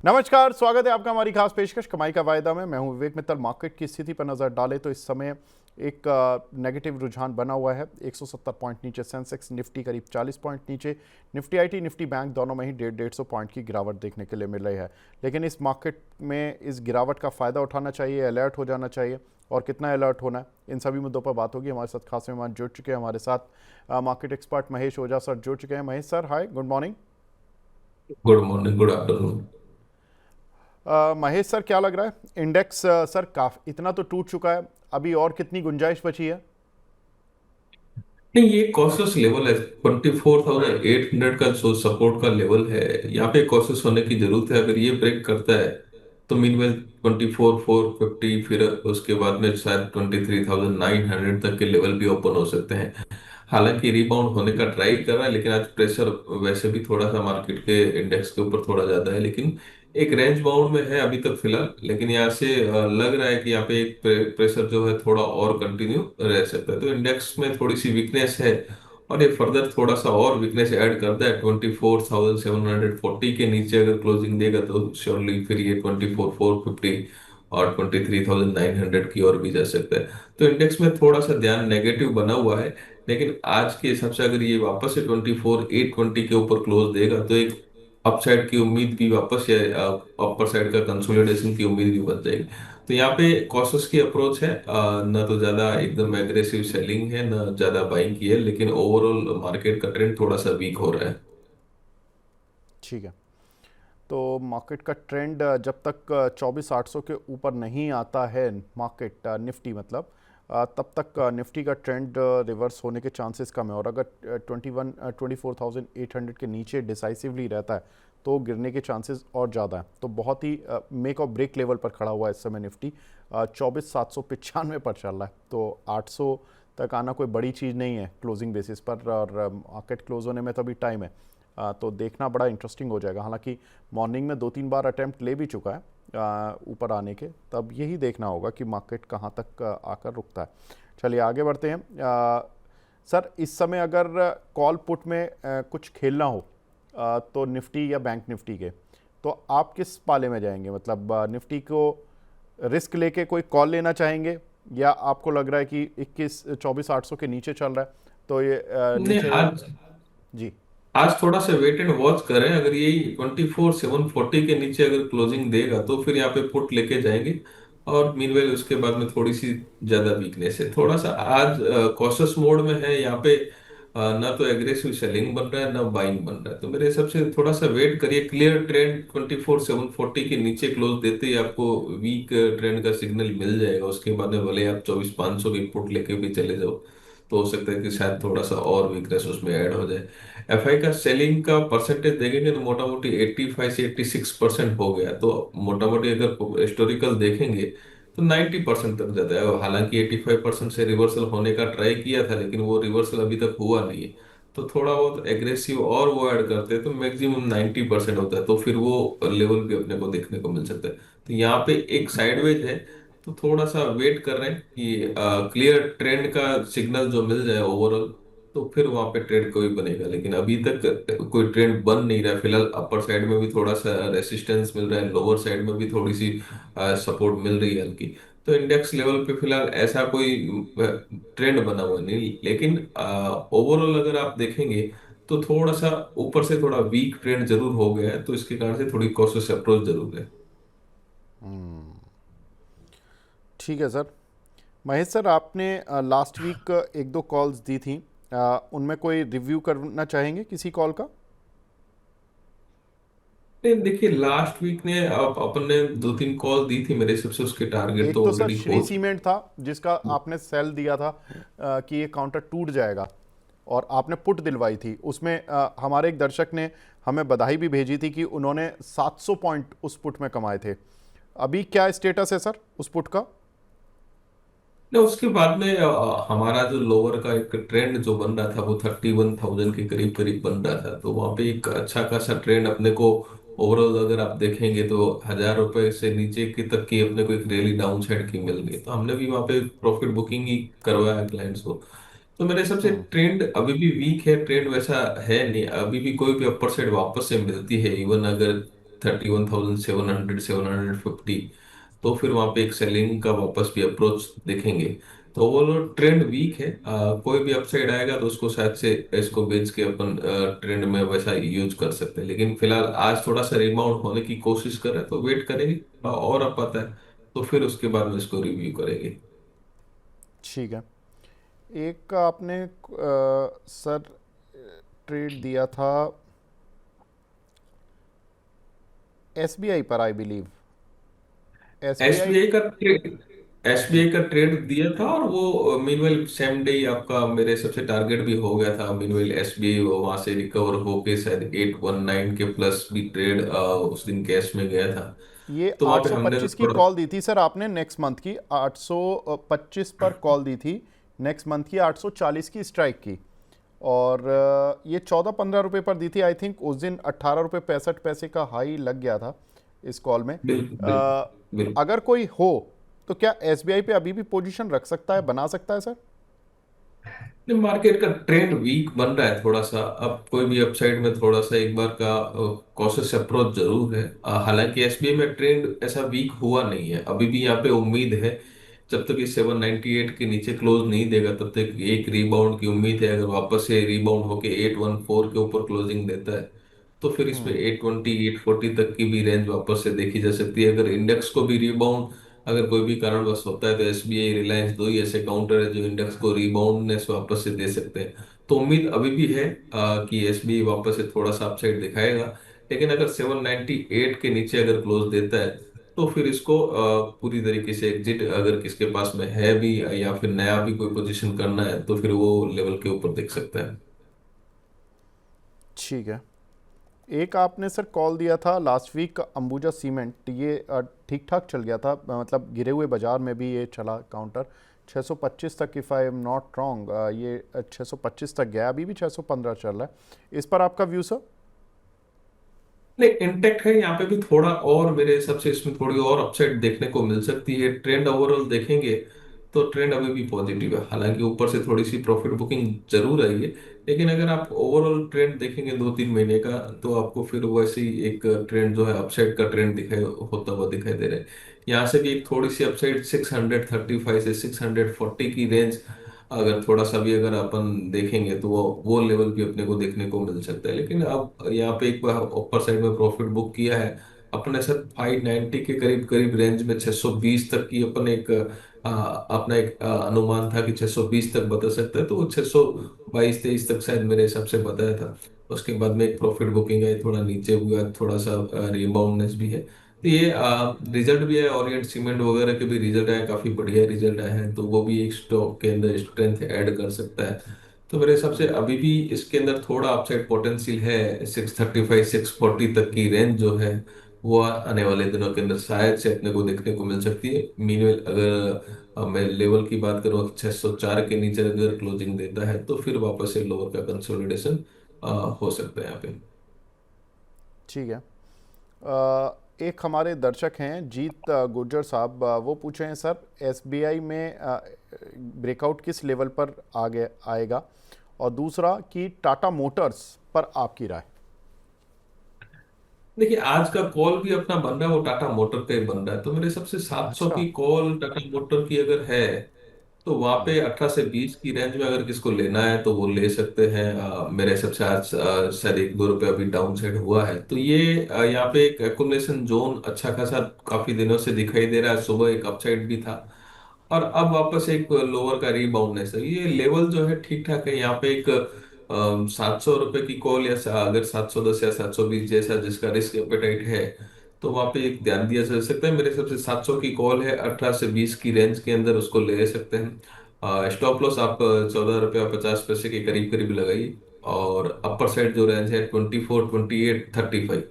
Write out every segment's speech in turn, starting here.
नमस्कार, स्वागत है आपका हमारी खास पेशकश कमाई का वायदा में। मैं हूं विवेक मित्तल। मार्केट की स्थिति पर नज़र डालें तो इस समय एक नेगेटिव रुझान बना हुआ है। 170 पॉइंट नीचे सेंसेक्स, निफ्टी करीब 40 पॉइंट नीचे, निफ्टी आईटी, निफ्टी बैंक दोनों में ही 150 पॉइंट की गिरावट देखने के लिए मिल रही है। लेकिन इस मार्केट में इस गिरावट का फ़ायदा उठाना चाहिए, अलर्ट हो जाना चाहिए, और कितना अलर्ट होना है, इन सभी मुद्दों पर बात होगी। हमारे साथ खास मेहमान जुड़ चुके हैं। हमारे साथ market expert Mahesh Ojha sir जुड़ चुके हैं। Mahesh sir, hi, good morning. Good morning, good afternoon. Mahesh sir, क्या लग रहा है इंडेक्स सर काफी इतना तो टूट चुका है, अभी और कितनी गुंजाइश बची है? नहीं, ये कॉशियस लेवल है। 24,800 का जो सपोर्ट का लेवल है, यहाँ पे कॉशियस होने की जरूरत है। अगर ये ब्रेक करता है तो मीनवेल 24,450, फिर उसके बाद में शायद 23,900 तक के लेवल भी ओपन हो सकते हैं। हालांकि रिबाउंड होने का ट्राई कर रहा है, लेकिन आज प्रेशर वैसे भी थोड़ा सा मार्केट के इंडेक्स के ऊपर थोड़ा ज्यादा है, लेकिन एक रेंज बाउंड में है अभी तक फिलहाल। लेकिन यहाँ से लग रहा है कि यहाँ पे एक प्रेशर जो है थोड़ा और कंटिन्यू रह सकता है, तो इंडेक्स में थोड़ी सी वीकनेस है। और ये फर्दर थोड़ा सा और वीकनेस ऐड करता है 24,740 के नीचे अगर क्लोजिंग देगा तो श्योरली फिर ये 24,450 और 23,900 की ओर भी जा सकता है। तो इंडेक्स में थोड़ा सा ध्यान नेगेटिव बना हुआ है। लेकिन आज के हिसाब से अगर ये वापस से 24,820 के ऊपर क्लोज देगा तो एक अपसाइड की उम्मीद भी वापस या अपर साइड का कंसोलिडेशन की उम्मीद भी बन जाएगी। तो यहाँ पे कॉशस की अप्रोच है, ना तो ज्यादा एकदम एग्रेसिव सेलिंग है ना ज्यादा बाइंग की है, लेकिन ओवरऑल मार्केट का ट्रेंड थोड़ा सा वीक हो रहा है। ठीक है। तो मार्केट का ट्रेंड जब तक 24,800 के ऊपर नहीं आता है, मार्केट निफ्टी मतलब, तब तक निफ्टी का ट्रेंड रिवर्स होने के चांसेस कम है। और अगर 24,800 के नीचे डिसाइसिवली रहता है तो गिरने के चांसेस और ज़्यादा हैं। तो बहुत ही मेक और ब्रेक लेवल पर खड़ा हुआ है इस समय निफ्टी। 24,795 पर चल रहा है, तो 800 तक आना कोई बड़ी चीज़ नहीं है क्लोजिंग बेसिस पर, और मार्केट क्लोज होने में तो अभी टाइम है। तो देखना बड़ा इंटरेस्टिंग हो जाएगा। हालांकि मॉर्निंग में 2-3 बार अटेम्प्ट ले भी चुका है ऊपर आने के, तब यही देखना होगा कि मार्केट कहाँ तक आकर रुकता है। चलिए आगे बढ़ते हैं। सर, इस समय अगर कॉल पुट में कुछ खेलना हो, तो निफ्टी या बैंक निफ्टी के, तो आप किस पाले में जाएंगे? मतलब निफ्टी को रिस्क लेके कोई कॉल लेना चाहेंगे, या आपको लग रहा है कि 24,800 के नीचे चल रहा है तो ये नहीं, नीचे? आज जी। आज थोड़ा सा वेट एंड वॉच करें। अगर ये 24,740 के नीचे अगर क्लोजिंग देगा तो फिर यहाँ पे पुट लेके जाएंगे। और मीनवेल उसके बाद में थोड़ी सी ज्यादा वीकनेस है, थोड़ा सा आज कॉशस मोड में है यहाँ पे। ना तो एग्रेसिव सेलिंग बन रहा है ना बाइंग बन रहा है, तो मेरे हिसाब से थोड़ा सा वेट करिए। क्लियर ट्रेंड 24,740 के नीचे क्लोज देते ही आपको वीक ट्रेंड का सिग्नल मिल जाएगा। उसके बाद में भले आप 24,500 की पुट लेके भी चले जाओ, तो हो सकता है कि शायद थोड़ा सा और वीकनेस उसमें ऐड हो जाए। एफआई का सेलिंग का परसेंटेज देखेंगे तो मोटा मोटी 85 से 86% हो गया। तो मोटा मोटी अगर हिस्टोरिकल देखेंगे तो 90% तक जाता है। हालांकि 85% से रिवर्सल होने का ट्राई किया था, लेकिन वो रिवर्सल अभी तक हुआ नहीं है। तो थोड़ा बहुत एग्रेसिव और वो ऐड करते हैं तो मैक्सिमम 90% होता है, तो फिर वो लेवल भी अपने को देखने को मिल सकता है। तो यहाँ पे एक साइडवेज है, तो थोड़ा सा वेट कर रहे हैं कि क्लियर ट्रेंड का सिग्नल जो मिल जाए ओवरऑल, तो फिर वहां पे ट्रेंड कोई बनेगा। लेकिन अभी तक कोई ट्रेंड बन नहीं रहा है। फिलहाल अपर साइड में भी थोड़ा सा रेसिस्टेंस मिल रहा है, लोअर साइड में भी थोड़ी सी सपोर्ट मिल रही है हल्की। तो इंडेक्स लेवल पे फिलहाल ऐसा कोई ट्रेंड बना हुआ नहीं, लेकिन ओवरऑल अगर आप देखेंगे तो थोड़ा सा ऊपर से थोड़ा वीक ट्रेंड जरूर हो गया है, तो इसके कारण से थोड़ी कॉशियस अप्रोच जरूर है। ठीक है सर। महेश सर, आपने लास्ट वीक एक दो कॉल्स दी थी, उनमें कोई रिव्यू करना चाहेंगे किसी कॉल का? नहीं, देखिए लास्ट वीक ने अपन ने दो तीन कॉल दी थी, मेरे हिसाब से उसके टारगेट एक तो तो सर ऑलरेडी श्री हो। सीमेंट था, जिसका आपने सेल दिया था कि ये काउंटर टूट जाएगा, और आपने पुट दिलवाई थी उसमें। हमारे एक दर्शक ने हमें बधाई भी भेजी थी कि उन्होंने 700 पॉइंट उस पुट में कमाए थे। अभी क्या स्टेटस है सर उस पुट का? नहीं, उसके बाद में हमारा जो लोअर का एक ट्रेंड जो बन रहा था वो 31,000 के करीब करीब बन रहा था, तो वहां पे एक अच्छा खासा ट्रेंड अपने को ओवरऑल अगर आप देखेंगे तो 1,000 रुपए से नीचे की तक की अपने को एक रैली डाउन साइड की मिल गई। तो हमने भी वहां पे प्रॉफिट बुकिंग ही करवाया क्लाइंट्स को। तो मेरे हिसाब से हम्म। ट्रेंड अभी भी वीक है, ट्रेंड वैसा है नहीं। अभी भी कोई भी अपर साइड वापस से मिलती है, इवन अगर 31,700 750, तो फिर वहां पे एक सेलिंग का वापस भी अप्रोच देखेंगे। तो वो लोग ट्रेंड वीक है, कोई भी अपसाइड आएगा तो उसको शायद से इसको बेच के अपन ट्रेंड में वैसा यूज कर सकते हैं, लेकिन फिलहाल आज थोड़ा सा रिबाउंड होने की कोशिश कर रहे हैं, तो वेट करेंगे थोड़ा और अब पता है, तो फिर उसके बाद में इसको रिव्यू करेंगे। ठीक है। एक आपने सर ट्रेड दिया था एसबीआई पर, आई बिलीव। एसबीआई। एसबीआई का ट्रेड एसबीआई का ट्रेड दिया था, और वो मीनवेल सेम डे ही आपका मेरे हिसाब से टारगेट भी हो गया था। मीनवेल एसबीआई वहां से रिकवर होके शायद 819 के प्लस भी ट्रेड उस दिन कैश में गया था। ये तो वहां पे हमने 825 की थोड़ा, कॉल दी थी सर आपने नेक्स्ट मंथ की, 825 पर कॉल दी थी नेक्स्ट मंथ की, 840 की स्ट्राइक की। और ये 14-15 रुपए पर दी थी आई थिंक। उस दिन 18 रुपये 65 पैसे का हाई लग गया था इस कॉल में। बिल्कुल बिल्कुल बिल्कुल। अगर कोई हो तो क्या एसबीआई पे अभी भी पोजीशन रख सकता है, बना सकता है सर? मार्केट का ट्रेंड वीक बन रहा है थोड़ा सा, अब कोई भी अपसाइड में थोड़ा सा एक बार का कॉशियस अप्रोच जरूर है। हालांकि एसबीआई में ट्रेंड ऐसा वीक हुआ नहीं है, अभी भी यहाँ पे उम्मीद है। जब तक ये 798 के नीचे क्लोज नहीं देगा तब तक एक रीबाउंड की उम्मीद है। अगर वापस से रीबाउंड होके 814 के ऊपर क्लोजिंग देता है तो फिर इस पे 820 840 तक की भी रेंज वापस से देखी जा सकती है। अगर इंडेक्स को भी रीबाउंड अगर कोई भी कारणवश होता है, तो एसबीआई रिलायंस दो ही ऐसे काउंटर है जो इंडेक्स को रिबाउंडनेस वापस से दे सकते हैं। तो उम्मीद अभी भी है कि एसबीआई वापस से थोड़ा सा अपसाइड दिखाएगा। लेकिन अगर 798 के नीचे अगर क्लोज देता है तो फिर इसको पूरी तरीके से एग्जिट अगर किसके पास में है भी, या फिर नया भी कोई पोजीशन करना है, तो फिर वो लेवल के ऊपर देख सकता है। ठीक है। एक आपने सर कॉल दिया था लास्ट वीक अंबुजा सीमेंट, ये ठीक ठाक चल गया था, मतलब गिरे हुए बाजार में भी ये चला काउंटर 625 तक, if I am not wrong. ये 625 तक गया, अभी भी 615 चल रहा है। इस पर आपका व्यू सर? नहीं, इंटेक्ट है यहाँ पे भी थोड़ा, और मेरे हिसाब से इसमें थोड़ी और अपसाइड देखने को मिल सकती है। ट्रेंड ओवरऑल देखेंगे तो ट्रेंड अभी भी पॉजिटिव है, हालांकि ऊपर से थोड़ी सी प्रॉफिट बुकिंग जरूर आई है। लेकिन अगर आप ओवरऑल ट्रेंड देखेंगे 2-3 महीने का, तो आपको फिर वैसे ही एक ट्रेंड जो है अपसाइड का ट्रेंड दिखाई होता हुआ दिखाई दे रहा है। यहाँ से भी एक थोड़ी सी अपसाइड 635 से 640 की रेंज, अगर थोड़ा सा भी अगर अपन देखेंगे तो वो लेवल भी अपने को देखने को मिल सकता है। लेकिन अब यहाँ पे एक बार ऊपर साइड में प्रॉफिट बुक किया है अपने सर 590 के करीब करीब रेंज में, 620 तक की अपन एक अपना एक अनुमान था कि 620 तक बता सकता है, तो वो 622-23 तक शायद मेरे हिसाब से बताया था। उसके बाद में एक प्रॉफिट बुकिंग है, थोड़ा नीचे हुआ, थोड़ा सा रिबाउंडनेस भी है। तो ये रिजल्ट भी है, ओरिएंट सीमेंट वगैरह के भी रिजल्ट आए, काफी बढ़िया रिजल्ट आए हैं, तो वो भी एक स्टॉक के अंदर स्ट्रेंथ ऐड कर सकता है। तो मेरे हिसाब से अभी भी इसके अंदर थोड़ा अपसाइड पोटेंशियल है। 635 640 तक की रेंज जो है वो आने वाले दिनों के अंदर शायद से अपने को देखने को मिल सकती है। मीनवेल अगर मैं लेवल की बात करूँ, 604 के नीचे अगर क्लोजिंग देता है तो फिर वापस से लोअर का कंसोलिडेशन हो सकता है यहाँ पे। ठीक है। एक हमारे दर्शक हैं जीत गुर्जर साहब, वो पूछ रहे हैं सर एसबीआई में ब्रेकआउट किस लेवल पर आगे आएगा, और दूसरा कि टाटा मोटर्स पर आपकी राय। देखिए, आज का कॉल भी अपना बन रहा है वो टाटा मोटर का ही बन रहा है, तो मेरे हिसाब से 700 अच्छा। की कॉल टाटा मोटर की अगर है तो वहां पे 18 से 20 की रेंज में अगर किसको लेना है तो वो ले सकते हैं। मेरे हिसाब से आज शायद 1-2 रुपये अभी डाउन साइड हुआ है, तो ये यहाँ पे एक एक्यूमुलेशन जोन अच्छा खासा काफी दिनों से दिखाई दे रहा है। सुबह एक अपसाइड भी था और अब वापस एक लोअर का रीबाउंडनेस है। ये लेवल जो है ठीक ठाक है। यहाँ पे एक 700 रुपए की कॉल, या अगर 710 या 720 जैसा जिसका रिस्क एपेटाइट है, तो वहां पे एक ध्यान दिया जा सकता है। मेरे हिसाब से 700 की कॉल है, 18 से 20 की रेंज के अंदर उसको ले सकते हैं। स्टॉप लॉस आप 14 रुपया 50 पैसे के करीब करीब लगाइए, और अपर साइड जो रेंज है 24 28 35,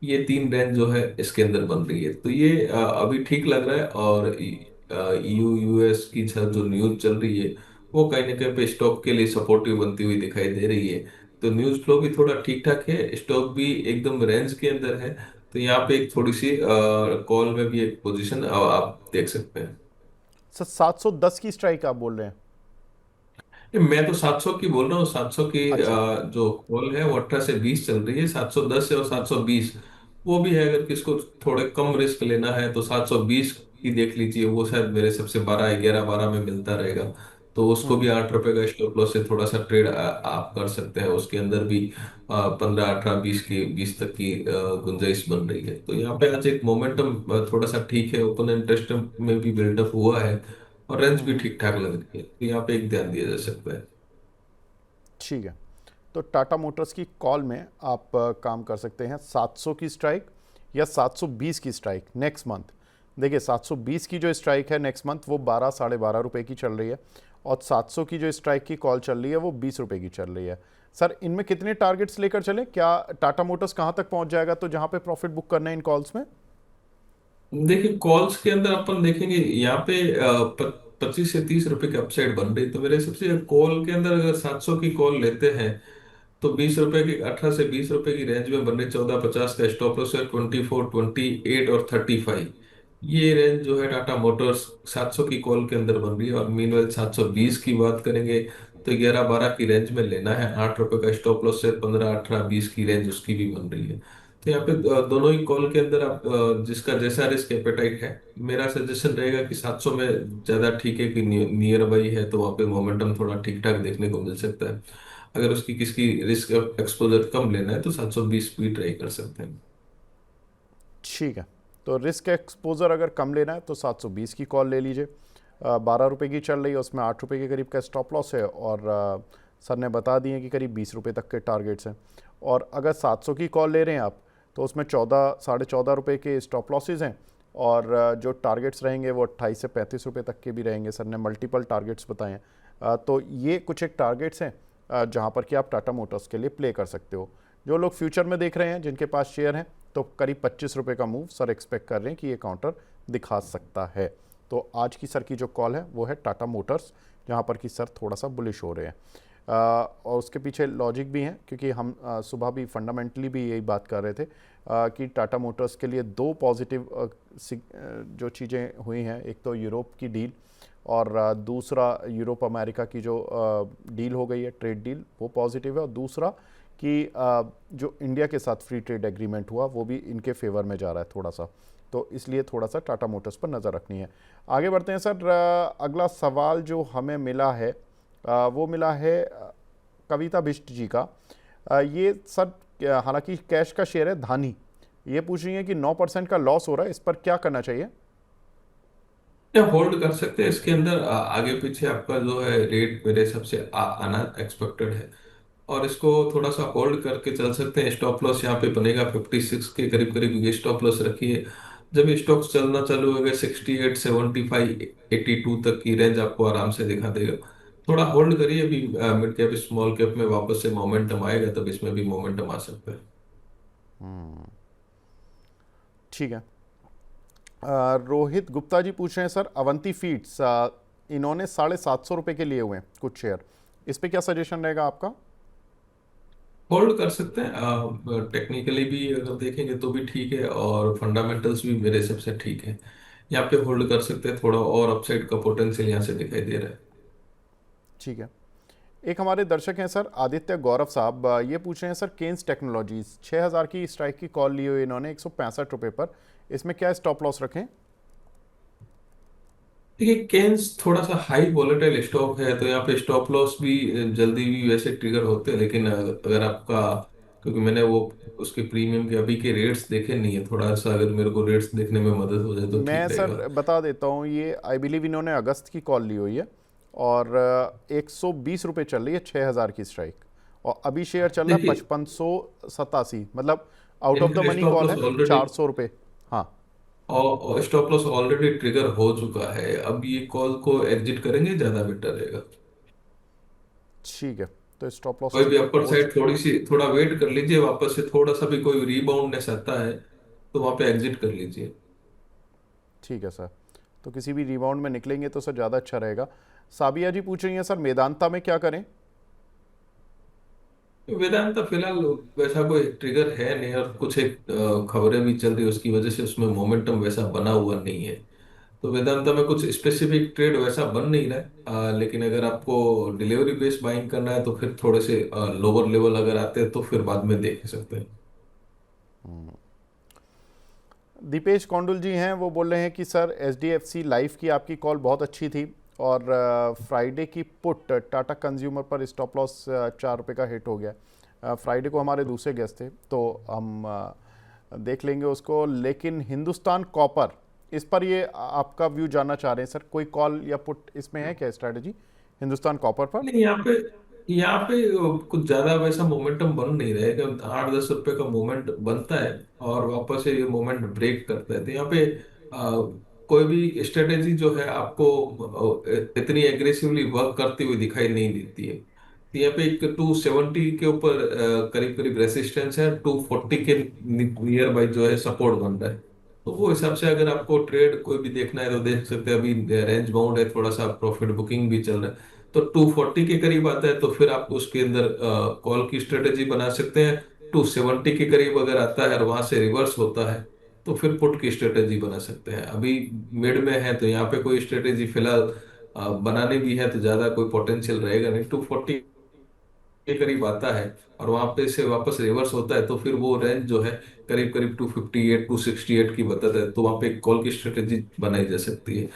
ये तीन रेंज जो है इसके अंदर बन रही है। तो ये अभी ठीक लग रहा है। और ईयू यूएस की जो न्यूज चल रही है वो कहीं ना कहीं पे स्टॉक के लिए सपोर्टिव बनती हुई दिखाई दे रही है। तो न्यूज फ्लो भी थोड़ा ठीक ठाक है, स्टॉक भी एकदम रेंज के अंदर है। तो यहाँ पे एक थोड़ी सी कॉल में भी एक पोजीशन आप देख सकते हैं। सर 710 की स्ट्राइक आप बोल रहे हैं? ये मैं तो 700 की बोल रहा हूँ। 700 की अच्छा। जो कॉल है वो 18 से 20 चल रही है। 710 है और 720 वो भी है, अगर किसको थोड़े कम रिस्क लेना है तो 720 की देख लीजिए, वो शायद मेरे सबसे 12 11 12 में मिलता रहेगा। तो उसको भी 8 रुपए का स्टॉप लॉस से थोड़ा सा ट्रेड आप कर सकते हैं। उसके अंदर भी 15 18 20 तक की गुंजाइश बन रही है। तो यहाँ पे आज एक मोमेंटम थोड़ा सा ठीक है, ओपन इंटरेस्ट में भी बिल्डअप हुआ है, और रेंज भी ठीक ठाक लग रही है, तो यहाँ पे एक ध्यान दिया जा सकता है। ठीक है। तो टाटा मोटर्स की कॉल में आप काम कर सकते हैं 700 की स्ट्राइक या 720 की स्ट्राइक नेक्स्ट मंथ। देखिए 720 की जो स्ट्राइक है नेक्स्ट मंथ वो 12 12.5 रुपए की चल रही है, और 700 की जो स्ट्राइक की कॉल चल रही है वो 20 रुपए की चल रही है। सर इनमें कितने टारगेट्स लेकर चले, क्या टाटा मोटर्स कहाँ तक पहुंच जाएगा तो जहाँ पे प्रॉफिट बुक करना है इन कॉल्स में? देखिए कॉल्स के अंदर अपन देखेंगे यहाँ पे 25 से 30 रुपए की अपसाइड बन रही, तो मेरे हिसाब से कॉल के अंदर अगर 700 की कॉल लेते हैं तो 20 रुपए की, 18 से 20 रुपए की रेंज में बन रही। 1450 का स्टॉप लॉस है, 24 28 और 35, ये रेंज जो है टाटा मोटर्स 700 की कॉल के अंदर बन रही है। और मीनवेल 720 की बात करेंगे तो 11 12 की रेंज में लेना है। 8 रुपए का स्टॉप लॉस है, 15 18 20 की रेंज उसकी भी बन रही है। तो यहाँ पे दोनों ही कॉल के अंदर आप जिसका जैसा रिस्क एपेटाइट है, मेरा सजेशन रहेगा कि 700 में ज्यादा ठीक है, कि नियर बाई है तो वहाँ पे मोमेंटम थोड़ा ठीक ठाक देखने को मिल सकता है। अगर उसकी किसकी रिस्क एक्सपोजर कम लेना है तो 720 भी ट्राई कर सकते हैं। ठीक है। तो रिस्क एक्सपोजर अगर कम लेना है तो 720 की कॉल ले लीजिए। 12 रुपए की चल रही है, उसमें 8 रुपए के करीब का स्टॉप लॉस है, और सर ने बता दिए कि करीब 20 रुपए तक के टारगेट्स हैं। और अगर 700 की कॉल ले रहे हैं आप तो उसमें 14 14.5 रुपए के स्टॉप लॉसेज हैं, और जो टारगेट्स रहेंगे वो 28 से 35 रुपए तक के भी रहेंगे। सर ने मल्टीपल टारगेट्स बताए हैं। तो ये कुछ एक टारगेट्स हैं जहाँ पर कि आप टाटा मोटर्स के लिए प्ले कर सकते हो। जो लोग फ्यूचर में देख रहे हैं, जिनके पास शेयर हैं, तो करीब 25 रुपए का मूव सर एक्सपेक्ट कर रहे हैं कि ये काउंटर दिखा सकता है। तो आज की सर की जो कॉल है वो है टाटा मोटर्स, जहाँ पर कि सर थोड़ा सा बुलिश हो रहे हैं। और उसके पीछे लॉजिक भी है, क्योंकि हम सुबह भी फंडामेंटली भी यही बात कर रहे थे कि टाटा मोटर्स के लिए दो पॉजिटिव जो चीज़ें हुई हैं, एक तो यूरोप की डील, और दूसरा यूरोप अमेरिका की जो डील हो गई है, ट्रेड डील, वो पॉजिटिव है। और दूसरा कि जो इंडिया के साथ फ्री ट्रेड एग्रीमेंट हुआ वो भी इनके फेवर में जा रहा है थोड़ा सा। तो इसलिए थोड़ा सा टाटा मोटर्स पर नज़र रखनी है। आगे बढ़ते हैं सर। अगला सवाल जो हमें मिला है वो मिला है कविता बिष्ट जी का। ये सर हालांकि कैश का शेयर है धानी, ये पूछ रही है कि 9% का लॉस हो रहा है, इस पर क्या करना चाहिए? या होल्ड कर सकते हैं इसके अंदर। आगे पीछे आपका जो है रेट मेरे हिसाब से आना एक्सपेक्टेड है, और इसको थोड़ा सा होल्ड करके चल सकते हैं। स्टॉप लॉस यहाँ पे बनेगा 56 के करीब करीब ये स्टॉप लॉस रखिए। जब ये स्टॉक्स चलना चालू होगा 68 75 82 तक की रेंज आपको आराम से दिखा देगा। थोड़ा होल्ड करिए, अभी मिड कैप स्मॉल कैप में वापस से मोमेंटम आएगा तब इसमें भी मोमेंटम आ सकता है। ठीक है। रोहित गुप्ता जी पूछ रहे हैं सर, अवंती फीड्स इन्होंने 750 रुपये के लिए हुए हैं कुछ शेयर, इस पे क्या सजेशन रहेगा आपका? होल्ड कर सकते हैं, टेक्निकली भी अगर देखेंगे तो भी ठीक है, और फंडामेंटल्स भी मेरे हिसाब से ठीक है। यहाँ पे होल्ड कर सकते हैं, थोड़ा और अपसाइड का पोटेंशियल यहाँ से दिखाई दे रहा है। ठीक है। एक हमारे दर्शक हैं सर आदित्य गौरव साहब, ये पूछ रहे हैं सर, केन्स टेक्नोलॉजीज 6000 की स्ट्राइक की कॉल ली हुई इन्होंने 165 रुपये पर, इसमें क्या स्टॉप लॉस रखें? देखिए केन्स थोड़ा सा हाई वॉलेटाइल स्टॉक है, तो यहाँ पे स्टॉप लॉस भी जल्दी भी वैसे ट्रिगर होते हैं, लेकिन अगर आपका, क्योंकि मैंने वो उसके प्रीमियम के अभी के रेट्स देखे नहीं है, थोड़ा सा अगर मेरे को रेट्स देखने में मदद हो जाए तो मैं ठीक रहेगा। सर बता देता हूँ, ये आई बिलीव इन्होंने अगस्त की कॉल ली हुई है, और 120 रुपये चल रही है 6000 की स्ट्राइक, और अभी शेयर चल रहा है देखिए 5587, मतलब आउट ऑफ द इनका मनी स्टॉप कॉल लॉस है, ऑलरेडी, 400 रुपये। हाँ। और स्टॉप लॉस ऑलरेडी ट्रिगर हो चुका है, अब ये कॉल को एग्जिट करेंगे ज्यादा बेटर रहेगा। ठीक है। तो स्टॉप लॉस कोई भी ट्रिगर अपर हो साइड चुका है। थोड़ी सी, थोड़ा वेट कर लीजिए, वापस से थोड़ा सा भी कोई रीबाउंडनेस आता है तो वहां पे एग्जिट कर लीजिए। ठीक है सर। तो किसी भी रिबाउंड में निकलेंगे तो सर ज़्यादा अच्छा रहेगा। साबिया जी पूछ रही हैं सर, मेदांता में क्या करें? वेदांता फिलहाल वैसा कोई ट्रिगर है नहीं, और कुछ एक खबरें भी चल रही है उसकी वजह से उसमें मोमेंटम वैसा बना हुआ नहीं है। तो वेदांता में कुछ स्पेसिफिक ट्रेड वैसा बन नहीं रहा है। लेकिन अगर आपको डिलीवरी बेस्ड बाइंग करना है तो फिर थोड़े से लोअर लेवल अगर आते हैं तो फिर बाद में देख सकते हैं। दीपेश कौंडुल जी हैं, वो बोल रहे हैं कि सर एचडीएफसी लाइफ की आपकी कॉल बहुत अच्छी थी, और फ्राइडे की पुट टाटा कंज्यूमर पर स्टॉप लॉस 4 रुपये का हिट हो गया। फ्राइडे को हमारे दूसरे गेस्ट थे, तो हम देख लेंगे उसको। लेकिन हिंदुस्तान कॉपर, इस पर ये आपका व्यू जानना चाह रहे हैं सर। कोई कॉल या पुट इसमें है क्या स्ट्रैटेजी हिंदुस्तान कॉपर पर? नहीं, यहाँ पे कुछ ज्यादा वैसा मोमेंटम बन नहीं रहेगा। 8-10 रुपए का मोमेंट बनता है और वापस से ये मोमेंट ब्रेक करता है, तो यहाँ पे कोई भी स्ट्रेटेजी जो है आपको इतनी एग्रेसिवली वर्क करती हुई दिखाई नहीं देती है। तो यहाँ पे एक 270 के ऊपर करीब करीब रेसिस्टेंस है, 240 के नियर बाई जो है सपोर्ट बन रहा है। तो वो हिसाब से अगर आपको ट्रेड कोई भी देखना है तो देख सकते हैं। अभी रेंज बाउंड है, थोड़ा सा प्रॉफिट बुकिंग भी चल रहा है। तो 240 के करीब आता है तो फिर आप उसके अंदर कॉल की स्ट्रेटेजी बना सकते हैं। 270 के करीब अगर आता है और वहां से रिवर्स होता है तो फिर पुट की स्ट्रेटेजी बना सकते हैं। अभी मिड में है तो यहाँ पे कोई स्ट्रेटेजी फिलहाल बनानी भी है तो ज्यादा कोई पोटेंशियल रहेगा नहीं। 240 के करीब आता है और वहां पे से वापस रिवर्स होता है तो फिर वो रेंज जो है करीब करीब 258 268 की बताता है, तो वहां पे कॉल की स्ट्रेटेजी बनाई जा सकती है।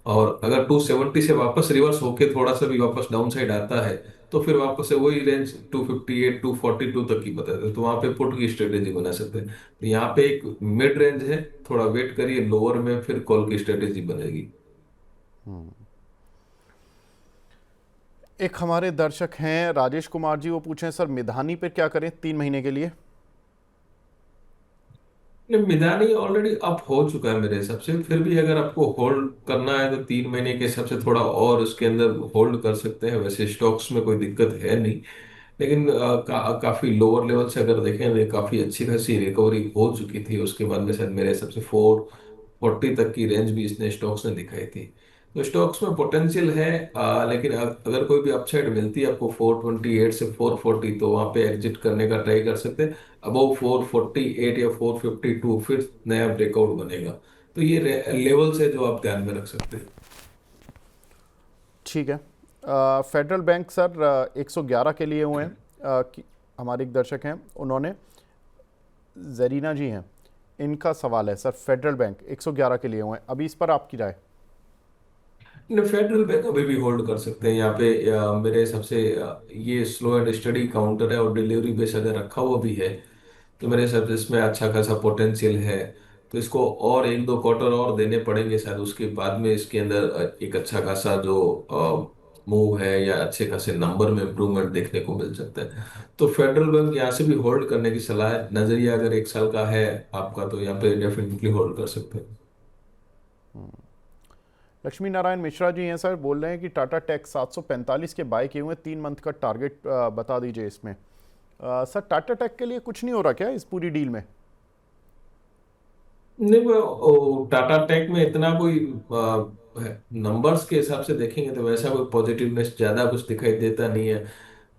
और अगर 270 से वापस रिवर्स होके थोड़ा सा भी वापस डाउन साइड आता है तो फिर वापस से वही रेंज 258 242 तक की बताते हैं, तो वहां पे पुट की स्ट्रेटेजी बना सकते हैं। तो यहाँ पे एक मिड रेंज है, थोड़ा वेट करिए, लोअर में फिर कॉल की स्ट्रेटेजी बनेगी। एक हमारे दर्शक हैं राजेश कुमार जी, वो पूछें सर मिधानी पे क्या करें 3 महीने के लिए? नहीं, मिदानी ऑलरेडी अप हो चुका है मेरे हिसाब से। फिर भी अगर आपको होल्ड करना है तो 3 महीने के हिसाब से थोड़ा और उसके अंदर होल्ड कर सकते हैं। वैसे स्टॉक्स में कोई दिक्कत है नहीं, लेकिन काफी लोअर लेवल से अगर देखें तो ये काफी अच्छी खासी रिकवरी हो चुकी थी। उसके बाद में शायद मेरे हिसाब से 440 तक की रेंज भी इसने स्टॉक्स ने दिखाई थी। तो स्टॉक्स में पोटेंशियल है, लेकिन अगर कोई भी अपसाइड मिलती है आपको 428 से 440 तो वहां पे एग्जिट करने का ट्राई कर सकते हैं। अबव 448 या 452 फिर नया ब्रेकआउट बनेगा। तो ये लेवल्स है जो आप ध्यान में रख सकते हैं। ठीक है। फेडरल बैंक सर 111 के लिए हुए हैं। हमारे एक दर्शक हैं, उन्होंने, जरीना जी हैं, इनका सवाल है सर, फेडरल बैंक 111 के लिए हुए हैं, अभी इस पर आपकी राय? फेडरल बैंक अभी भी होल्ड कर सकते हैं यहाँ पे। मेरे हिसाब से ये स्लो एंड स्टडी काउंटर है और डिलीवरी बेस अगर रखा हुआ भी है तो मेरे हिसाब से इसमें अच्छा खासा पोटेंशियल है। तो इसको और 1-2 क्वार्टर और देने पड़ेंगे शायद, उसके बाद में इसके अंदर एक अच्छा खासा जो मूव है या अच्छे खासे नंबर में इम्प्रूवमेंट देखने को मिल सकता है। तो फेडरल बैंक यहाँ से भी होल्ड करने की सलाह है। नजरिया अगर 1 साल का है आपका तो यहाँ पे डेफिनेटली होल्ड कर सकते हैं। लक्ष्मी नारायण मिश्रा जी हैं सर, बोल रहे हैं कि टाटा टेक 745 के बाय किए हुए 3 मंथ का टारगेट बता दीजिए इसमें। सर टाटा टेक के लिए कुछ नहीं हो रहा क्या इस पूरी डील में? नहीं, वो टाटा टेक में इतना कोई नंबर्स के हिसाब से देखेंगे तो वैसा कोई पॉजिटिवनेस ज्यादा कुछ दिखाई देता नहीं है।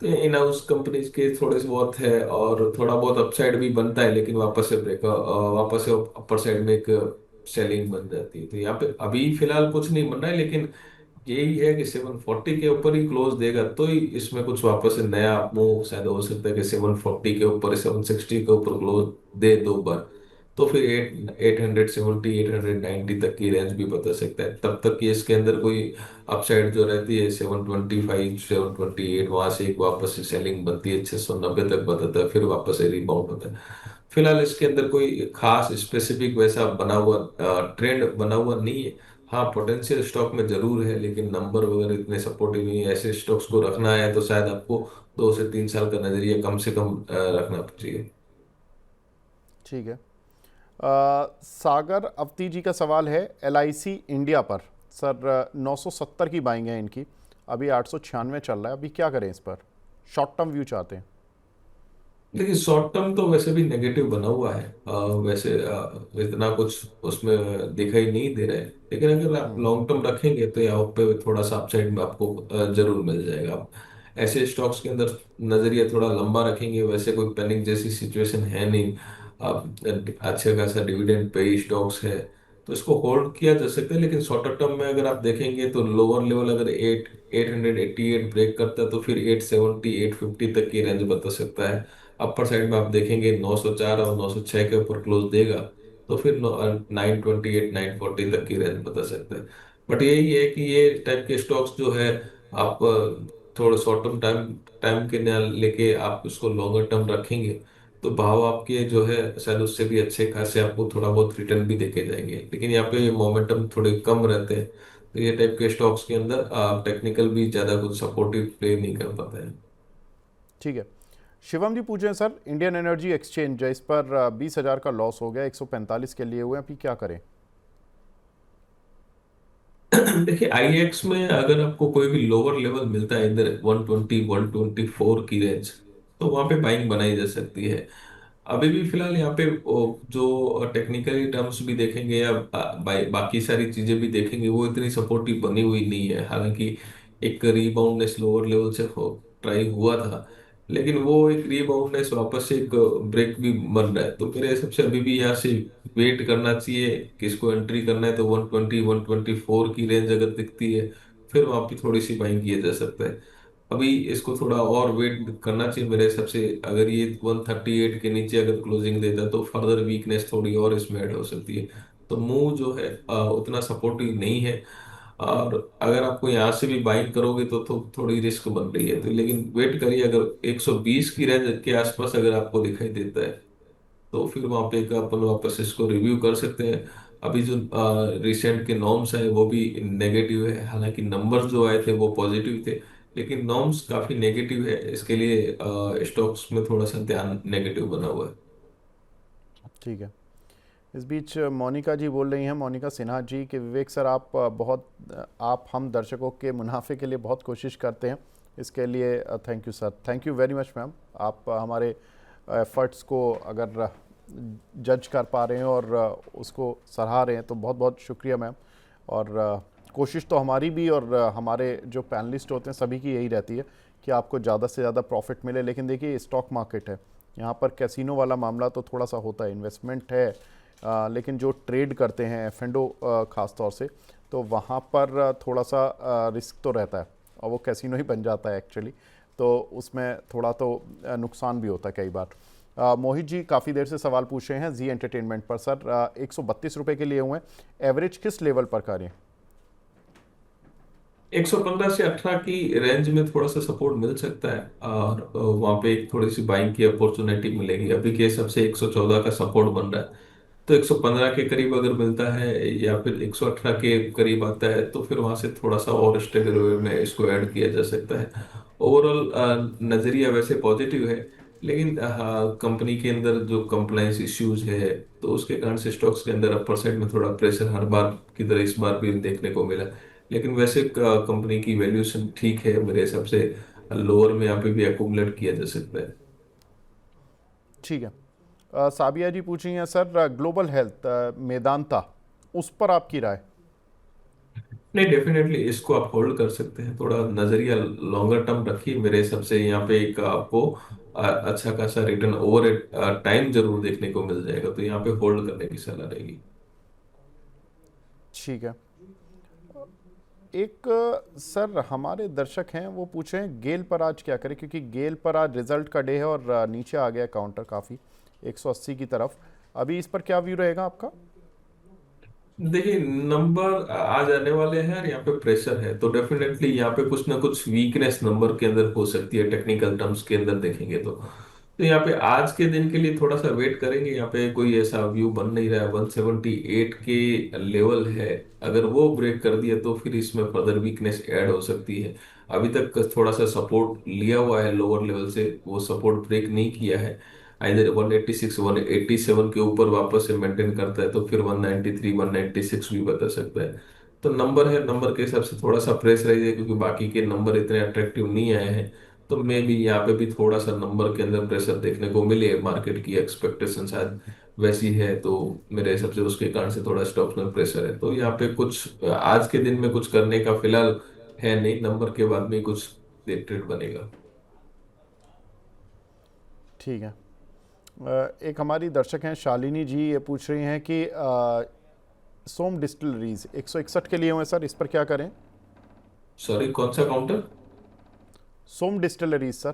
तो इन हाउस कंपनीज के थोड़े से बहुत है और थोड़ा बहुत अपसाइड भी बनता है, लेकिन वापस से अपर साइड में एक सेलिंग बन जाती है। तो यहाँ पे अभी फिलहाल कुछ नहीं बन रहा है, लेकिन यही है कि 740 के ऊपर ही क्लोज देगा तो ही इसमें कुछ वापस से नया मूव शायद हो सकता है कि 740 के ऊपर 760 के ऊपर क्लोज दे 2 बार। तो फिर 870 890 तक की रेंज भी बता सकता है। तब तक कि इसके अंदर कोई अपसाइड जो रहती है 725 728, वहां से एक वापस से सेलिंग बनती है 690 तक बताता है, फिर वापस से रिबाउंड होता है। फिलहाल इसके अंदर कोई खास स्पेसिफिक वैसा बना हुआ ट्रेंड बना हुआ नहीं है। हाँ, पोटेंशियल स्टॉक में जरूर है, लेकिन नंबर वगैरह इतने सपोर्टिव नहीं है। ऐसे स्टॉक्स को रखना है तो शायद आपको 2 से 3 साल का नजरिया कम से कम रखना चाहिए। ठीक है। सागर अवती जी का सवाल है एलआईसी इंडिया पर। सर 970 की बाइंग है इनकी, अभी 896 चल रहा है, अभी क्या करें इस पर? शॉर्ट टर्म व्यू चाहते हैं। देखिए, शॉर्ट टर्म तो वैसे भी नेगेटिव बना हुआ है। वैसे इतना कुछ उसमें दिखाई नहीं दे रहा है, लेकिन अगर आप लॉन्ग टर्म रखेंगे तो यहाँ पे थोड़ा सा अपसाइड में आपको जरूर मिल जाएगा। आप ऐसे स्टॉक्स के अंदर नजरिया थोड़ा लंबा रखेंगे, वैसे कोई पैनिक जैसी सिचुएशन है नहीं। आप अच्छे खासा डिविडेंड पे स्टॉक्स है तो इसको होल्ड किया जा सकता है। लेकिन शॉर्टर टर्म में अगर आप देखेंगे तो लोअर लेवल अगर 888 ब्रेक करता है तो फिर 870 850 तक की रेंज बता सकता है। अपर साइड में आप देखेंगे 904 और 906 के ऊपर क्लोज देगा तो फिर 928 940 तक की रेंज बता सकते हैं। बट यही है कि ये टाइप के स्टॉक्स जो है, आप थोड़ा शॉर्ट टर्म टाइम टाइम के लिए लेके आप उसको लॉन्गर टर्म रखेंगे, तो भाव आपके जो है शायद उससे भी अच्छे खासे आपको थोड़ा बहुत रिटर्न भी देके जाएंगे। लेकिन यहाँ पे मोमेंटम थोड़े कम रहते हैं, तो ये टाइप के स्टॉक्स के अंदर टेक्निकल भी ज्यादा कुछ सपोर्टिव प्ले नहीं कर पाता है। ठीक है। शिवम जी पूछे सर, इंडियन एनर्जी एक्सचेंज इस पर 20,000 का लॉस हो गया, 145 के लिए हुए हैं, अभी क्या करें? देखिए आईएक्स में अगर आपको कोई भी लोअर लेवल मिलता है इधर 120 124 की रेंज, तो वहां पे बाइंग बनाई जा सकती है। अभी भी फिलहाल यहाँ पे जो टेक्निकली टर्म्स भी देखेंगे या बाकी सारी चीजें भी देखेंगे, वो इतनी सपोर्टिव बनी हुई नहीं है। हालांकि एक रीबाउंडनेस लोअर लेवल से ट्राई हुआ था, लेकिन वो एक रीबाउंडनेस वापस से एक ब्रेक भी बन रहा है। तो मेरे हिसाब से अभी भी यहाँ से वेट करना चाहिए। किसको एंट्री करना है तो 120 124 की रेंज अगर दिखती है, फिर वहां पे थोड़ी सी बाइंग किया जा सकता है। अभी इसको थोड़ा और वेट करना चाहिए मेरे हिसाब से। अगर ये 138 के नीचे अगर क्लोजिंग देता है तो फर्दर वीकनेस थोड़ी और इसमें ऐड हो सकती है। तो मूव जो है उतना सपोर्टिव नहीं है। और अगर आपको यहाँ से भी बाइंग करोगे तो थोड़ी रिस्क बन रही है। तो लेकिन वेट करिए, अगर 120 की रेंज के आसपास अगर आपको दिखाई देता है, तो फिर वहां पे एक अपन वापस इसको रिव्यू कर सकते हैं। अभी जो रिसेंट के नॉर्म्स आए वो भी नेगेटिव है, हालांकि नंबर्स जो आए थे वो पॉजिटिव थे, लेकिन नॉर्म्स काफी नेगेटिव है। इसके लिए स्टॉक्स में थोड़ा सा ध्यान नेगेटिव बना हुआ है। ठीक है। इस बीच मोनिका जी बोल रही हैं, मोनिका सिन्हा जी, कि विवेक सर आप आप हम दर्शकों के मुनाफे के लिए बहुत कोशिश करते हैं, इसके लिए thank you sir, thank you very much ma'am. आप हमारे एफर्ट्स को अगर जज कर पा रहे हैं और उसको सराहा रहे हैं तो बहुत बहुत शुक्रिया मैम। और कोशिश तो हमारी भी और हमारे जो पैनलिस्ट होते हैं सभी की यही रहती है कि आपको ज़्यादा से ज़्यादा प्रॉफिट मिले। लेकिन देखिए स्टॉक मार्केट है, यहाँ पर कैसीनो वाला मामला तो थोड़ा सा होता है, इन्वेस्टमेंट है, लेकिन जो ट्रेड करते हैं एफ&ओ ख़ास तौर से, तो वहाँ पर थोड़ा सा रिस्क तो रहता है और वो कैसीनो ही बन जाता है एक्चुअली। तो उसमें थोड़ा तो नुकसान भी होता है कई बार। मोहित जी काफ़ी देर से सवाल पूछ रहे हैं जी एंटरटेनमेंट पर। सर 132 रुपये के लिए हुए हैं, एवरेज किस लेवल पर करें? 115 से 18 की रेंज में थोड़ा सा सपोर्ट मिल सकता है, और वहां पे एक थोड़ी सी बाइंग की अपॉर्चुनिटी मिलेगी। अभी के हिसाब से 114 का सपोर्ट बन रहा है, तो 115 के करीब अगर मिलता है या फिर 118 के करीब आता है, तो फिर वहां से थोड़ा सा और स्टेबल वे में इसको ऐड किया जा सकता है। ओवरऑल नजरिया वैसे पॉजिटिव है, लेकिन हाँ, कंपनी के अंदर जो कंप्लायंस इश्यूज है, तो उसके कारण से स्टॉक्स के अंदर अपर साइड में थोड़ा प्रेशर हर बार की तरह इस बार भी देखने को मिला। लेकिन वैसे कंपनी की वैल्यूएशन ठीक है मेरे हिसाब से। लोअर में यहाँ पे भी अकुमुलेट किया जा सकता है। ठीक है। साबिया जी पूछ रही हैं सर, ग्लोबल हेल्थ मेदांता, उस पर आपकी राय? नहीं, डेफिनेटली इसको आप होल्ड कर सकते हैं। थोड़ा नजरिया लॉन्गर टर्म रखिए, मेरे हिसाब से यहाँ पे एक आपको अच्छा खासा रिटर्न ओवर टाइम जरूर देखने को मिल जाएगा। तो यहाँ पे होल्ड करने की सलाह रहेगी। ठीक है। एक सर हमारे दर्शक हैं वो पूछ रहे हैं गेल पर आज क्या करें, क्योंकि गेल पर आज रिजल्ट का डे है और नीचे आ गया काउंटर काफ़ी 180 की तरफ। अभी इस पर क्या व्यू रहेगा आपका? देखिए नंबर आ जाने वाले हैं और यहाँ पे प्रेशर है, तो डेफिनेटली यहाँ पे कुछ ना कुछ वीकनेस नंबर के अंदर हो सकती है। टेक्निकल टर्म्स के अंदर देखेंगे तो यहाँ पे आज के दिन के लिए थोड़ा सा वेट करेंगे। यहाँ पे कोई ऐसा व्यू बन नहीं रहा है। 178 के लेवल है, अगर वो ब्रेक कर दिया तो फिर इसमें फर्दर वीकनेस ऐड हो सकती है। अभी तक थोड़ा सा सपोर्ट लिया हुआ है लोअर लेवल से, वो सपोर्ट ब्रेक नहीं किया है। इधर 186 187 के ऊपर वापस से मेंटेन करता है तो फिर 193 196 भी बता सकता है। तो नंबर है, नंबर के हिसाब से थोड़ा सा प्रेस रहेगा, क्योंकि बाकी के नंबर इतने अट्रैक्टिव नहीं आए हैं। तो मे भी यहाँ पे भी थोड़ा सा नंबर के अंदर प्रेशर देखने को मिले। मार्केट की एक्सपेक्टेशन शायद वैसी है, तो मेरे हिसाब से उसके कारण से थोड़ा स्टॉक्स में प्रेशर है। तो यहाँ पे कुछ आज के दिन में कुछ करने का फिलहाल है नहीं। नंबर के बाद में ही कुछ ट्रेड बनेगा। ठीक है। एक हमारी दर्शक हैं शालिनी जी, ये पूछ रही हैं कि सोम डिस्टिलरीज 161 के लिए हुए सर, इस पर क्या करें? सॉरी, कौन सा काउंटर? सोम डिस्टिलरीज सर।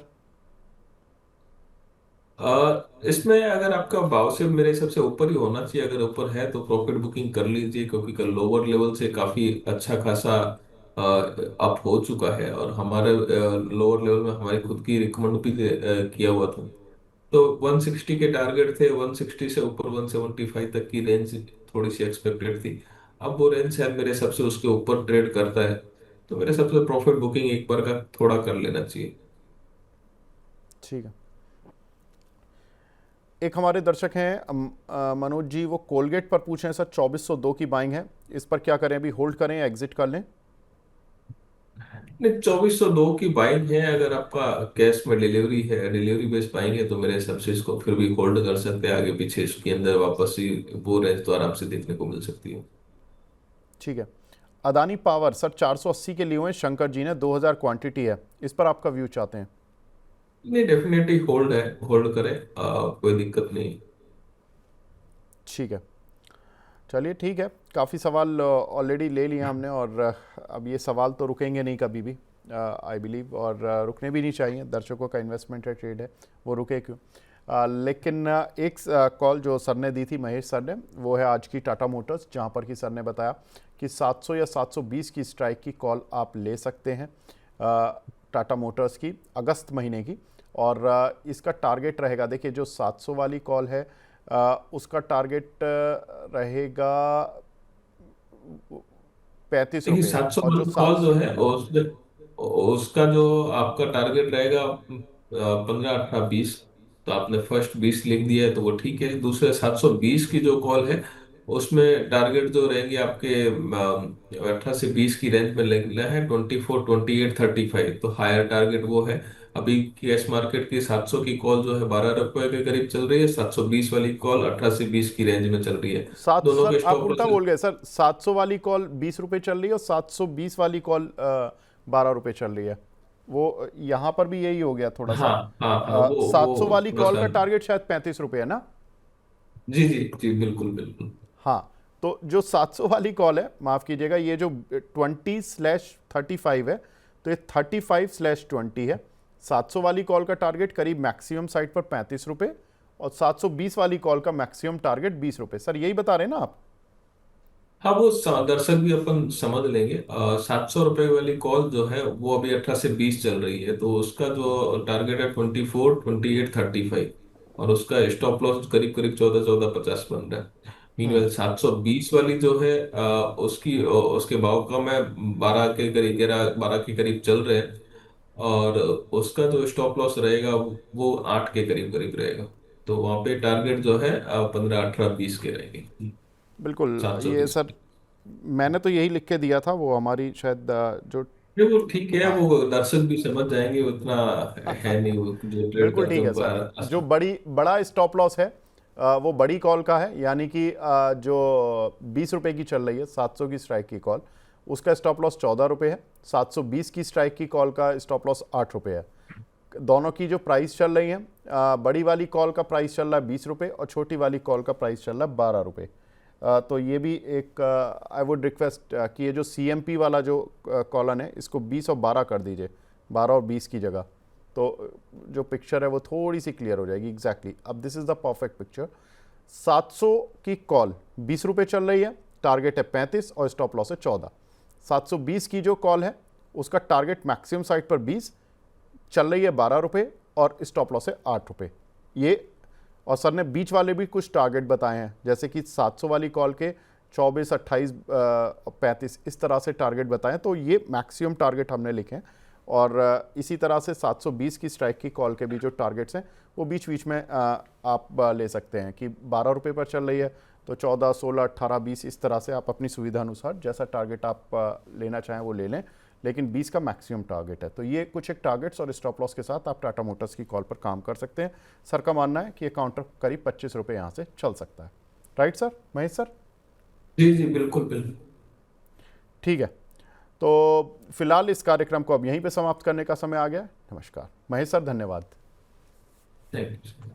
इसमें अगर आपका भाव से मेरे हिसाब से ऊपर ही होना चाहिए, अगर ऊपर है तो प्रॉफिट बुकिंग कर लीजिए, क्योंकि कल लोअर लेवल से काफी अच्छा खासा अप हो चुका है, और हमारे लोअर लेवल में हमारी खुद की रिकमेंड भी किया हुआ था। तो 160 के टारगेट थे, 160 से ऊपर 175 तक की रेंज थोड़ी सी एक्सपेक्टेड थी। अब वो रेंज शायद मेरे हिसाब से उसके ऊपर ट्रेड करता है, तो मेरे हिसाब से प्रॉफिट बुकिंग एक बार का थोड़ा कर लेना चाहिए। ठीक है। एक हमारे दर्शक हैं मनोज जी, वो कोलगेट पर पूछ रहे हैं सर, 2402 की बाइंग है, इस पर क्या करें, अभी होल्ड करें या एग्जिट कर लें? नहीं, 2402 की बाइंग है, अगर आपका कैश में डिलीवरी है, डिलीवरी बेस्ड बाइंग है, तो मेरे हिसाब से इसको फिर भी होल्ड कर सकते हैं। आगे पीछे इसके अंदर वापस ही वो रेंज तो आराम से देखने को मिल सकती है। ठीक है। अदानी पावर सर 480 के लिए हुए हैं, शंकर जी ने, 2000 क्वांटिटी है, इस पर आपका व्यू चाहते हैं? नहीं, डेफिनेटली होल्ड है, होल्ड करें, कोई दिक्कत नहीं। ठीक है, चलिए ठीक है। काफ़ी सवाल ऑलरेडी ले लिए हमने, और अब ये सवाल तो रुकेंगे नहीं कभी भी, आई बिलीव, और रुकने भी नहीं चाहिए। दर्शकों का इन्वेस्टमेंट है, ट्रेड है, वो रुके क्यों। लेकिन एक कॉल जो सर ने दी थी, महेश सर ने, वो है आज की टाटा मोटर्स, जहाँ पर कि सर ने बताया कि 700 या 720 की स्ट्राइक की कॉल आप ले सकते हैं टाटा मोटर्स की, अगस्त महीने की। और इसका टारगेट रहेगा, देखिए जो 700 वाली कॉल है उसका टारगेट रहेगा 35 रुपये, देखिए, 700 और जो कॉल सात जो है उसमें उसका जो आपका टारगेट रहेगा 15, 18, 20। तो आपने फर्स्ट 20 लिख दिया है तो वो ठीक है। दूसरे 720 की जो कॉल है उसमें टारगेट जो रहेंगे आपके 18 से 20 की रेंज में लगना है, 24, 28, 35। तो हायर टारगेट वो है। अभी कैश मार्केट की 700 की कॉल जो है 12 रुपए के करीब चल रही है, 720 वाली कॉल 18 से 20 की रेंज में चल रही है। सात दोनों सर के आप स्टॉप उल्टा लॉस। बोल गए सर, 700 वाली कॉल 20 रुपये चल रही है और 720 वाली कॉल 12 रुपये चल रही है। वो यहाँ पर भी यही हो गया थोड़ा सा। हाँ, हाँ, हाँ, सात सौ वो वाली थोड़ा कॉल सा। का टारगेट शायद 35 रुपये है ना? जी, जी, जी, बिल्कुल, बिल्कुल। हाँ, तो जो 700 वाली कॉल है, माफ़ कीजिएगा, ये जो 20/35 है, तो ये 35/20 है। 700 वाली कॉल का टारगेट करीब मैक्सिमम साइड पर 35 रुपये, और 720 वाली कॉल का मैक्सिमम टारगेट 20 रुपये। सर यही बता रहे हैं ना आप? हाँ, वो दर्शक भी अपन समझ लेंगे। 700 रुपए वाली कॉल जो है वो अभी 18 से 20 चल रही है, तो उसका जो टारगेट है 24, 28, 35। और उसका स्टॉप लॉस करीब करीब 14, 14, 50 बन रहा है। हम्म। मीनवेल 720 वाली जो है उसके भाव का मैं 12 के करीब, 11, 12 के करीब चल रहे हैं। और उसका जो स्टॉप लॉस रहेगा वो 8 के करीब करीब रहेगा। तो वहां पे टारगेट जो है 15, 18, 20 के रहेंगे। बिल्कुल, सात सौ ये बीस सर मैंने तो यही लिख के दिया था, वो हमारी शायद जो, नहीं, वो ठीक है, हाँ। वो दर्शक भी समझ जाएंगे, उतना है नहीं, वो जो ट्रेड बिल्कुल करते ठीक हैं है उनको सर। जो आसान। बड़ा स्टॉप लॉस है वो बड़ी कॉल का है, यानी कि जो 20 रुपये की चल रही है 700 की स्ट्राइक की कॉल, उसका स्टॉप लॉस 14 रुपये है। 720 की स्ट्राइक की कॉल का स्टॉप लॉस 8 रुपये है। दोनों की जो प्राइस चल रही है, बड़ी वाली कॉल का प्राइस चल रहा है 20 रुपये, और छोटी वाली कॉल का प्राइस चल रहा है 12 रुपये। तो ये भी एक आई वुड रिक्वेस्ट कि ये जो CMP वाला जो कॉलन है, इसको 20 और 12 कर दीजिए, 12 और 20 की जगह। तो जो पिक्चर है वो थोड़ी सी क्लियर हो जाएगी। एग्जैक्टली अब this is the perfect picture. 700 की कॉल 20 रुपये चल रही है, टारगेट है 35 और स्टॉप लॉस है 14। 720 की जो कॉल है उसका टारगेट मैक्सिमम साइड पर 20, चल रही है 12 रुपये, और स्टॉप लॉस है 8 रुपये। ये, और सर ने बीच वाले भी कुछ टारगेट बताए हैं, जैसे कि 700 वाली कॉल के 24, 28, 35 इस तरह से टारगेट बताए हैं। तो ये मैक्सिमम टारगेट हमने लिखे हैं। और इसी तरह से 720 की स्ट्राइक की कॉल के भी जो टारगेट्स हैं वो बीच बीच में आप ले सकते हैं कि 12 रुपये पर चल रही है तो 14, 16, 18, 20 इस तरह से आप अपनी सुविधा अनुसार जैसा टारगेट आप लेना चाहें वो ले लें, लेकिन 20 का मैक्सिमम टारगेट है। तो ये कुछ एक टारगेट्स और स्टॉप लॉस के साथ आप टाटा मोटर्स की कॉल पर काम कर सकते हैं। सर का मानना है कि ये काउंटर करीब 25 रुपये यहाँ से चल सकता है। Right sir, Mahesh sir? जी, जी, बिल्कुल, बिल्कुल। ठीक है, तो फिलहाल इस कार्यक्रम को अब यहीं पे समाप्त करने का समय आ गया है। नमस्कार महेश सर, धन्यवाद। Thank you.